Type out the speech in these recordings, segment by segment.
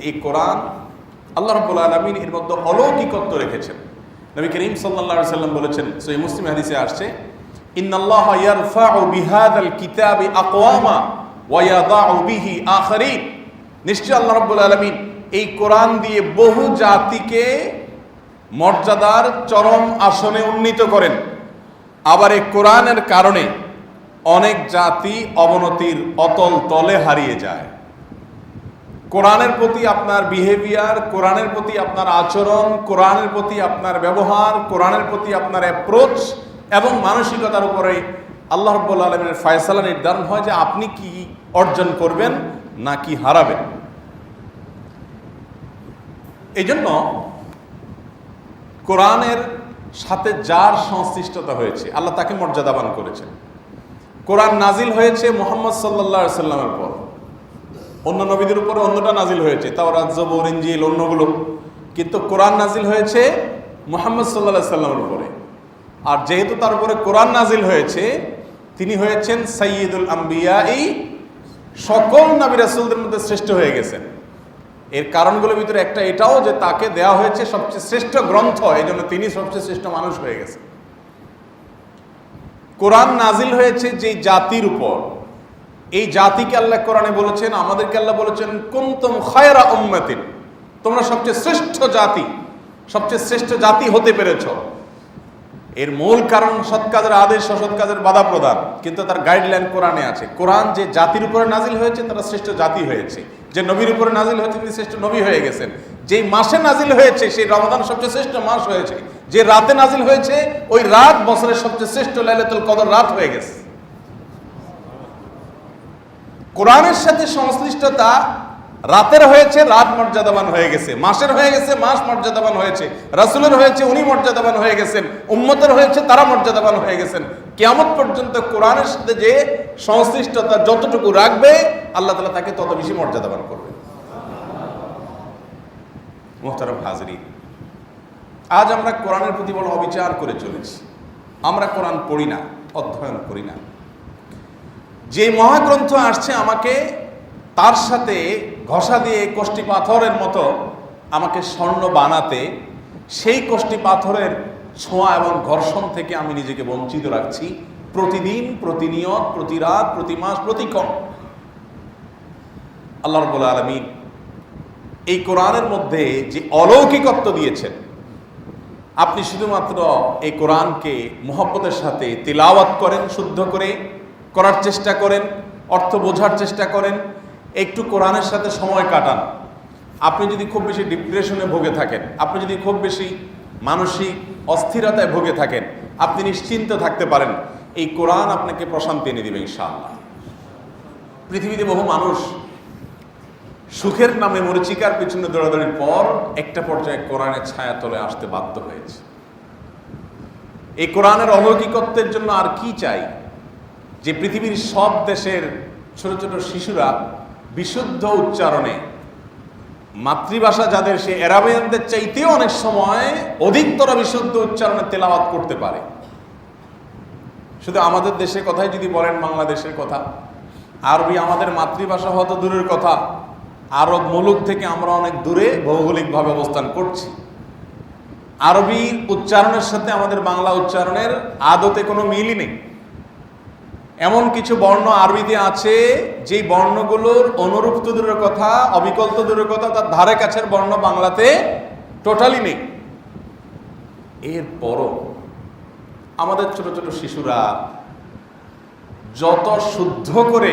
এই কোরআন আল্লাহ রাব্বুল আলামিন এর মধ্যে অলৌকিকত্ব রেখেছেন। নবী করিম সাল্লাল্লাহু আলাইহি সাল্লাম বলেছেন, সহিহ মুসলিম হাদিসে আসছে, ইন্নাল্লাহা ইয়ারফাউ বিহাদাল কিতাবি আকওয়ামা ওয়া ইয়াদাউ বিহি আখারিন। নিশ্চয় আল্লাহ রাব্বুল আলামিন এই কোরআন দিয়ে বহু জাতিকে মর্যাদার চরম আসনে উন্নীত করেন, আবার এই কোরআনের কারণে অনেক জাতি অবনতির অতল তলে হারিয়ে যায়। কোরআনের প্রতি আপনার বিহেভিয়ার, কোরআনের প্রতি আপনার আচরণ, কোরআনের প্রতি আপনার ব্যবহার, কোরআনের প্রতি আপনার অ্যাপ্রোচ এবং মানসিকতার উপরে আল্লাহ রাব্বুল আলামিনের ফয়সালা নির্ধারণ হয় যে আপনি কি অর্জন করবেন না কি হারাবেন। এই জন্য কোরআনের সাথে যার সংশ্লিষ্টতা হয়েছে আল্লাহ তাকে মর্যাদাবান করেছেন। কোরআন নাজিল হয়েছে মুহাম্মদ সাল্লাল্লাহু আলাইহি সাল্লামের পর, অন্য নবীদের উপরে অন্যটা নাজিল হয়েছে, তাওরাত, জবুর, ইনজিল অন্যগুলো, কিন্তু কোরআন নাজিল হয়েছে মুহাম্মদ সাল্লাল্লাহু আলাইহি সাল্লামের উপরে। আর যেহেতু তার উপরে কোরআন নাজিল হয়েছে, তিনি হয়েছেন সাইয়্যিদুল আম্বিয়াই, সকল নবী রাসূলদের মধ্যে শ্রেষ্ঠ হয়ে গেছেন। এর কারণগুলোর ভিতরে একটা এটাও যে তাকে দেওয়া হয়েছে সবচেয়ে শ্রেষ্ঠ গ্রন্থ, এই জন্য তিনি সবচেয়ে শ্রেষ্ঠ মানুষ হয়ে গেছেন। কোরআন নাজিল হয়েছে যেই জাতির উপর, এই জাতিকে আল্লাহ কোরআনে বলেছেন, আমাদেরকে আল্লাহ বলেছেন, কুনতুম খায়রা উম্মাতিন, তোমরা সবচেয়ে শ্রেষ্ঠ জাতি, সবচেয়ে শ্রেষ্ঠ জাতি হতে পেরেছ। এর মূল কারণ সৎ কাজের আদেশ, অসৎ কাজের বাধা প্রদান, কিন্তু তার গাইডলাইন কোরআনে আছে। কোরআন যে জাতির উপরে নাজিল হয়েছে তারা শ্রেষ্ঠ জাতি হয়েছে, যে নবীর উপরে নাজিল হয়েছে তিনি শ্রেষ্ঠ নবী হয়ে গেছেন, যেই মাসে নাজিল হয়েছে সেই রমাদান সবচেয়ে শ্রেষ্ঠ মাস হয়েছে, যে রাতে নাজিল হয়েছে ওই রাত বছরের সবচেয়ে শ্রেষ্ঠ লাইলাতুল কদর রাত হয়ে গেছে। কোরআনের সাথে সংশ্লিষ্টতা রাতের হয়েছে, রাত মর্যাদাবান হয়ে গেছে, মাসের হয়ে গেছে, মাস মর্যাদাবান হয়েছে, রাসূলের হয়েছে, উনি মর্যাদাবান হয়ে গেছেন, উম্মতের হয়েছে, তারা মর্যাদাবান হয়ে গেছেন। কিয়ামত পর্যন্ত কোরআনের সাথে যে সংশ্লিষ্টতা যতটুকু রাখবে আল্লাহ তাআলা তাকে তত বেশি মর্যাদাবান করবেন। মুহতারাম হাজরিন, আজ আমরা কোরআনের প্রতি বড় অবিচার করে চলেছি। আমরা কোরআন পড়ি না, অধ্যয়ন করি না। যে মহাগ্রন্থ আসছে আমাকে তার সাথে ঘষা দিয়ে কষ্টি পাথরের মতো আমাকে স্বর্ণ বানাতে, সেই কষ্টি পাথরের ছোঁয়া এবং ঘর্ষণ থেকে আমি নিজেকে বঞ্চিত রাখছি প্রতিদিন, প্রতিনিয়ত, প্রতি রাত, প্রতি মাস, প্রতিক্ষণ। আল্লাহ রাব্বুল আলামিন এই কোরআনের মধ্যে যে অলৌকিকত্ব দিয়েছেন, আপনি শুধুমাত্র এই কোরআনকে মুহাব্বতের সাথে তিলাওয়াত করেন, শুদ্ধ করে করার চেষ্টা করেন, অর্থ বোঝার চেষ্টা করেন, একটু কোরআনের সাথে সময় কাটান। আপনি যদি খুব বেশি ডিপ্রেশনে ভুগে থাকেন, আপনি যদি খুব বেশি মানসিক অস্থিরতায় ভুগে থাকেন, আপনি নিশ্চিন্ত থাকতে পারেন এই কোরআন আপনাকে প্রশান্তি এনে দিবে ইনশাআল্লাহ। পৃথিবীতে বহু মানুষ সুখের নামে মরিচিকার পিছনে দৌড়াদৌড়ির পর একটা পর্যায়ে কোরআনের ছায়া তলে আসতে বাধ্য হয়েছে। এই কোরআনের অলৌকিকত্বের জন্য আর কি চাই যে পৃথিবীর সব দেশের ছোট ছোট শিশুরা বিশুদ্ধ উচ্চারণে, মাতৃভাষা যাদের সে আরাবিয়ানদের চাইতেও অনেক সময় অধিকতর বিশুদ্ধ উচ্চারণে তেলাওয়াত করতে পারে। শুধু আমাদের দেশের কথাই যদি বলেন, বাংলাদেশের কথা, আরবি আমাদের মাতৃভাষা হয়তো দূরের কথা, আরব মুলুক থেকে আমরা অনেক দূরে ভৌগোলিকভাবে অবস্থান করছি। আরবির উচ্চারণের সাথে আমাদের বাংলা উচ্চারণের আদতে কোনো মিলই নেই। এমন কিছু বর্ণ আরবিতে আছে যেই বর্ণগুলোর অনুরূপ তো দূরের কথা, অবিকল তো দূরের কথা, তার ধারে কাছের বর্ণ বাংলাতে টোটালি নেই। এরপরও আমাদের ছোট ছোট শিশুরা যত শুদ্ধ করে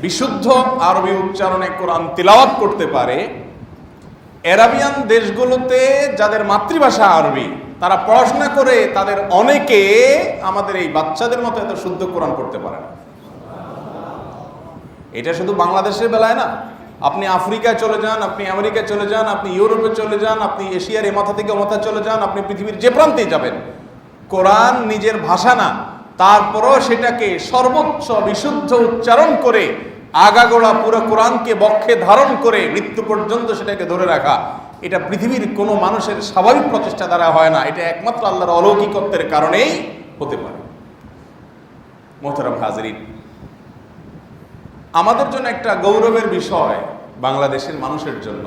বিশুদ্ধ আরবি উচ্চারণে কোরআন তিলাওয়াত করতে পারে, আরাবিয়ান দেশগুলোতে যাদের মাতৃভাষা আরবি তারা পড়াশোনা করে তাদের অনেকে আমাদের এই বাচ্চাদের মতো এত শুদ্ধ কোরআন পড়তে পারে না। এটা শুধু বাংলাদেশের বেলায় না, আপনি আফ্রিকায় চলে যান, আপনি আমেরিকায় চলে যান, আপনি ইউরোপে চলে যান, আপনি এশিয়ার এ মাথা থেকে ও মাথা চলে যান, আপনি পৃথিবীর যে প্রান্তেই যাবেন, কোরআন নিজের ভাষা না, তারপরও সেটাকে সর্বোচ্চ বিশুদ্ধ উচ্চারণ করে আগাগোড়া পুরো কোরআনকে বক্ষে ধারণ করে মৃত্যু পর্যন্ত সেটাকে ধরে রাখা, এটা পৃথিবীর কোনো মানুষের স্বাভাবিক প্রচেষ্টা দ্বারা হয় না। এটা একমাত্র আল্লাহর অলৌকিকত্বের কারণেই হতে পারে। মুহতারাম হাজরিন, আমাদের জন্য একটা গৌরবের বিষয় বাংলাদেশের মানুষের জন্য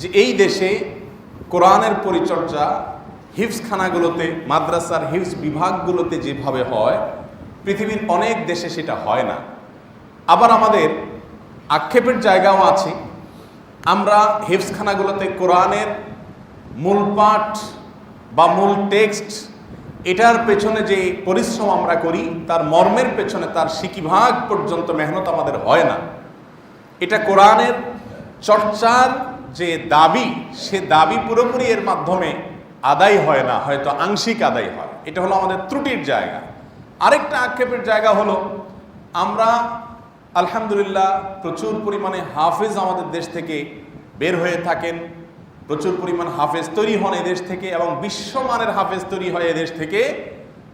যে এই দেশে কোরআনের পরিচর্যা হিফজখানাগুলোতে, মাদ্রাসার হিফজ বিভাগগুলোতে যেভাবে হয়, পৃথিবীর অনেক দেশে সেটা হয় না। আবার আমাদের আক্ষেপের জায়গাও আছে, আমরা হিফজখানাগুলোতে কোরআনের মূল পাঠ বা মূল টেক্সট এটার পেছনে যে পরিশ্রম আমরা করি, তার মর্মের পেছনে তার সিকিভাগ পর্যন্ত মেহনত আমাদের হয় না। এটা কোরআনের চর্চার যে দাবি, সে দাবি পুরোপুরি এর মাধ্যমে আদায় হয় না, হয়তো আংশিক আদায় হয়। এটা হলো আমাদের ত্রুটির জায়গা। আরেকটা আক্ষেপের জায়গা হলো, আমরা আলহামদুলিল্লাহ প্রচুর পরিমাণে হাফেজ আমাদের দেশ থেকে বের হয়ে থাকেন, প্রচুর পরিমাণ হাফেজ তৈরি হন এদেশ থেকে, এবং বিশ্বমানের হাফেজ তৈরি হয় এদেশ থেকে।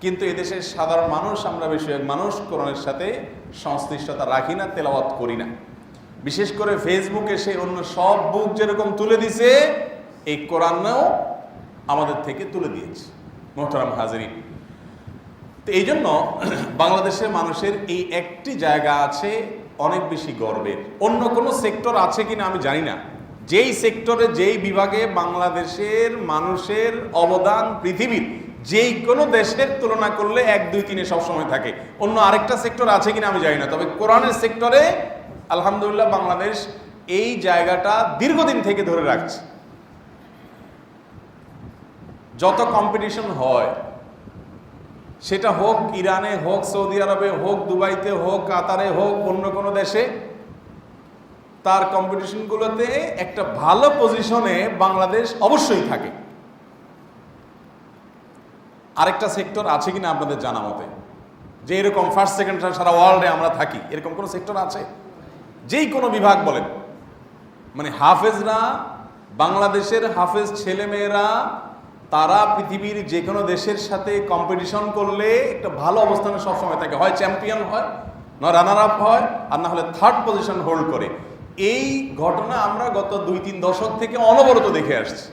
কিন্তু এদেশের সাধারণ মানুষ, আমরা বেশিরভাগ মানুষ কোরআনের সাথে সংশ্লিষ্টতা রাখি না, তেলাওয়াত করি না। বিশেষ করে ফেসবুকে সে অন্য সব বুক যেরকম তুলে দিছে, এই কোরআনও আমাদের থেকে তুলে দিয়েছে। মোহতারাম হাজিরিন, তো এই জন্য বাংলাদেশের মানুষের এই একটি জায়গা আছে অনেক বেশি গর্বের। অন্য কোনো সেক্টর আছে কিনা আমি জানি না, যেই সেক্টরে, যেই বিভাগে বাংলাদেশের মানুষের অবদান পৃথিবীর যেই কোনো দেশের তুলনা করলে 1, 2, 3 সবসময় থাকে। অন্য আরেকটা সেক্টর আছে কিনা আমি জানি না, তবে কোরআনের সেক্টরে আলহামদুলিল্লাহ বাংলাদেশ এই জায়গাটা দীর্ঘদিন থেকে ধরে রাখছে। যত কম্পিটিশন হয়, সেটা হোক ইরানে, হোক সৌদি আরবে, হোক দুবাইতে, হোক কাতারে, হোক অন্য কোনো দেশে, তার কম্পিটিশনগুলোতে একটা ভালো পজিশনে বাংলাদেশ অবশ্যই থাকে। আরেকটা সেক্টর আছে কিনা আপনাদের জানা মতে, যে এরকম ফার্স্ট সেকেন্ড সারা ওয়ার্ল্ডে আমরা থাকি, এরকম কোনো সেক্টর আছে? যেই কোনো বিভাগ বলেন, মানে হাফেজরা, বাংলাদেশের হাফেজ ছেলেমেয়েরা, তারা পৃথিবীর যে কোনো দেশের সাথে কম্পিটিশন করলে একটা ভালো অবস্থানে সবসময় থাকে, হয় চ্যাম্পিয়ন হয়, না রানার আপ হয়, আর না হলে থার্ড পজিশন হোল্ড করে। এই ঘটনা আমরা গত 2-3 দশক থেকে অনবরত দেখে আসছি।